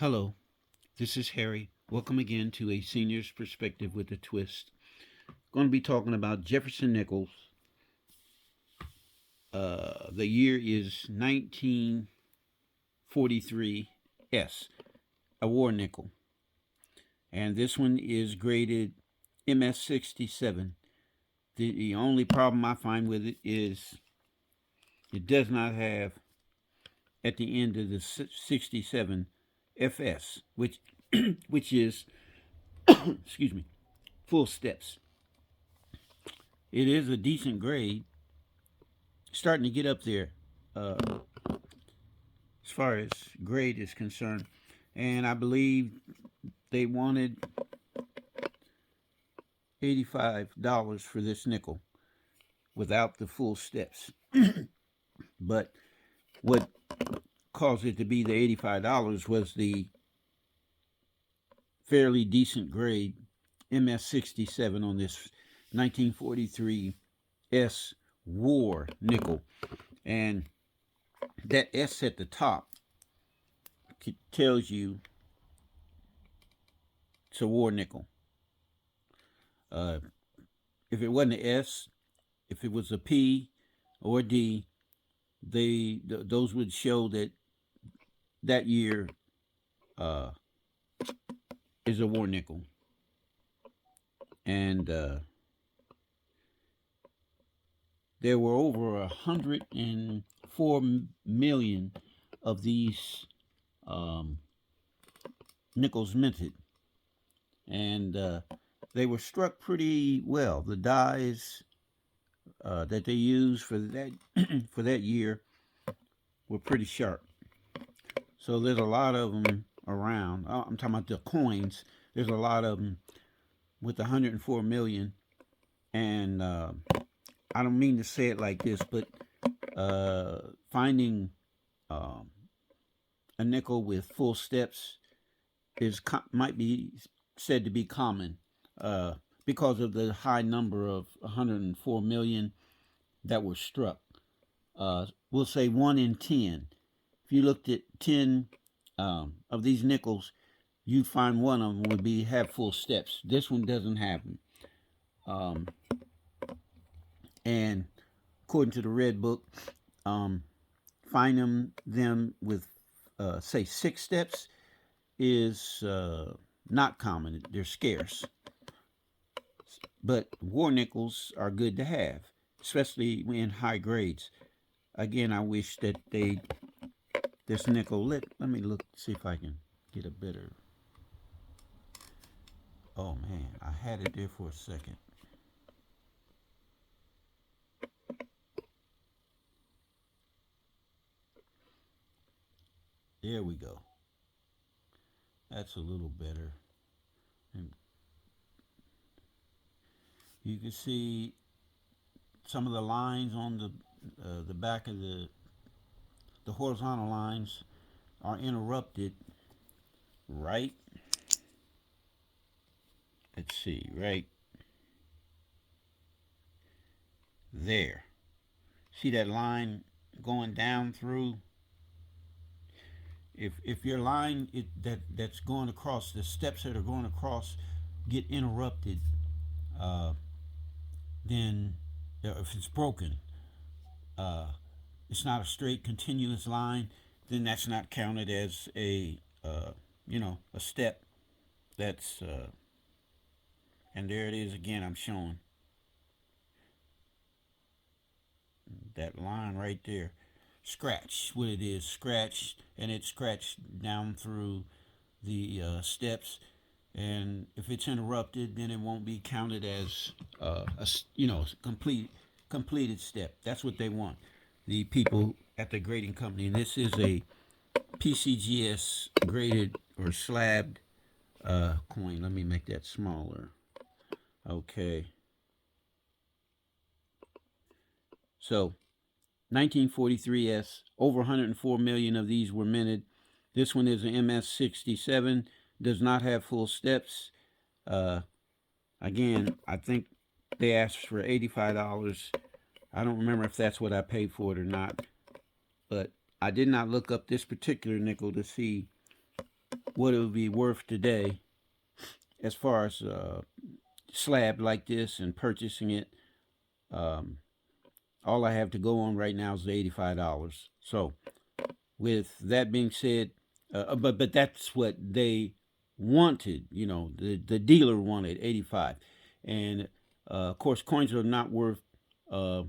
Hello, this is Harry. Welcome again to A Senior's Perspective with a Twist. Going to be talking about Jefferson nickels. The year is 1943 S, a war nickel. And this one is graded MS67. The only problem I find with it is it does not have at the end of the 67 FS, which is excuse me, full steps. It is a decent grade, starting to get up there as far as grade is concerned. And I believe they wanted $85 for this nickel without the full steps. But what caused it to be the $85 was the fairly decent grade MS67 on this 1943 S war nickel. And that S at the top tells you it's a war nickel. If it wasn't an S, if it was a P or a D, those would show that that year is a war nickel. And there were over 104 million of these nickels minted, and they were struck pretty well. The dies that they used for that for that year were pretty sharp. So there's a lot of them around. I'm talking about the coins. There's a lot of them with 104 million, and I don't mean to say it like this, but finding a nickel with full steps might be said to be common because of the high number of 104 million that were struck. We'll say 1 in 10. If you looked at 10 of these nickels, you'd find one of them would have full steps. This one doesn't have them. And according to the Red Book, finding them with, say, 6 steps is not common. They're scarce. But war nickels are good to have, especially in high grades. Again, I wish that this nickel, let me look, see if I can get a better. Oh man, I had it there for a second. There we go. That's a little better. And you can see some of the lines on the back of the horizontal lines are interrupted right. Let's see, right there. See that line going down through? If your line that's going across, the steps that are going across get interrupted, then if it's broken, it's not a straight continuous line, then that's not counted as a a step. That's and there it is again. I'm showing that line right there. Scratch, what it is, scratched, and it scratched down through the steps. And if it's interrupted, then it won't be counted as a completed step. That's what they want, the people at the grading company. And this is a PCGS graded or slabbed coin. Let me make that smaller. Okay. So 1943S, over 104 million of these were minted. This one is an MS67, does not have full steps. Again, I think they asked for $85. I don't remember if that's what I paid for it or not, but I did not look up this particular nickel to see what it would be worth today as far as slab like this and purchasing it. Um, all I have to go on right now is the $85. So with that being said, but that's what they wanted. You know, the dealer wanted 85, and of course coins are not worth, but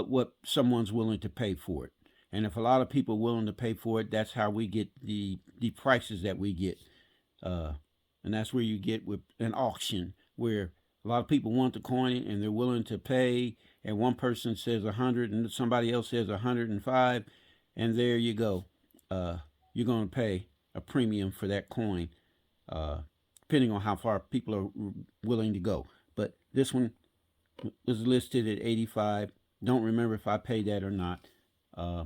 what someone's willing to pay for it. And if a lot of people are willing to pay for it, that's how we get the prices that we get. Uh, and that's where you get with an auction where a lot of people want the coin and they're willing to pay, and one person says 100 and somebody else says 105, and there you go. You're going to pay a premium for that coin, depending on how far people are willing to go. But this one was listed at 85. Don't remember if I paid that or not. Uh,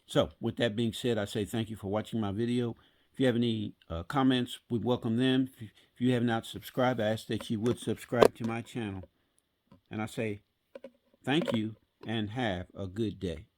so with that being said, I say thank you for watching my video. If you have any comments, we welcome them. If you have not subscribed, I ask that you would subscribe to my channel. And I say thank you and have a good day.